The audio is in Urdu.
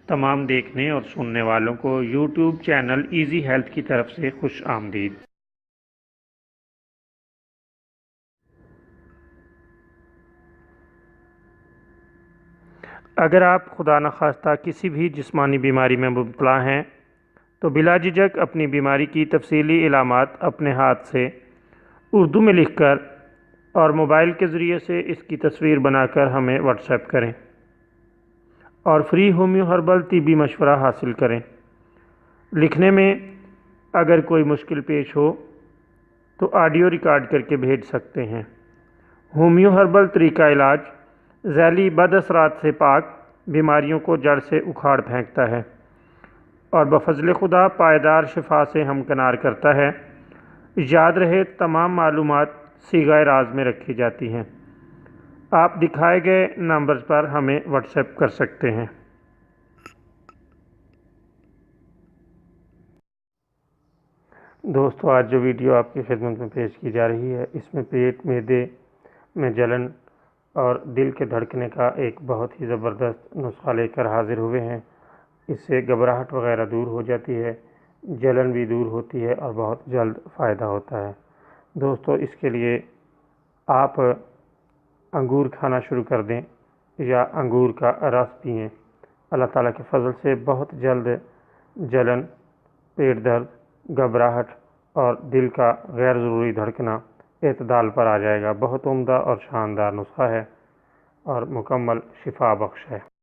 تمام دیکھنے اور سننے والوں کو یوٹیوب چینل ایزی ہیلتھ کی طرف سے خوش آمدید۔ اگر آپ خدا نخواستہ کسی بھی جسمانی بیماری میں مبتلا ہیں تو بلا جھجک اپنی بیماری کی تفصیلی علامات اپنے ہاتھ سے اردو میں لکھ کر اور موبائل کے ذریعے سے اس کی تصویر بنا کر ہمیں واٹس ایپ کریں اور فری ہومیو ہربل طبی مشورہ حاصل کریں۔ لکھنے میں اگر کوئی مشکل پیش ہو تو آڈیو ریکارڈ کر کے بھیج سکتے ہیں۔ ہومیو ہربل طریقہ علاج ذیلی بد اثرات سے پاک بیماریوں کو جڑ سے اکھاڑ پھینکتا ہے اور بفضل خدا پائیدار شفا سے ہمکنار کرتا ہے۔ یاد رہے تمام معلومات صیغہ راز میں رکھی جاتی ہیں۔ آپ دکھائے گئے نمبرز پر ہمیں واٹس ایپ کر سکتے ہیں۔ دوستو، آج جو ویڈیو آپ کی خدمت میں پیش کی جا رہی ہے اس میں پیٹ معدے میں جلن اور دل کے دھڑکنے کا ایک بہت ہی زبردست نسخہ لے کر حاضر ہوئے ہیں۔ اس سے گھبراہٹ وغیرہ دور ہو جاتی ہے، جلن بھی دور ہوتی ہے اور بہت جلد فائدہ ہوتا ہے۔ دوستو، اس کے لیے آپ انگور کھانا شروع کر دیں یا انگور کا رس پئیں۔ اللہ تعالیٰ کے فضل سے بہت جلد جلن، پیٹ درد، گھبراہٹ اور دل کا غیر ضروری دھڑکنا اعتدال پر آ جائے گا۔ بہت عمدہ اور شاندار نسخہ ہے اور مکمل شفا بخش ہے۔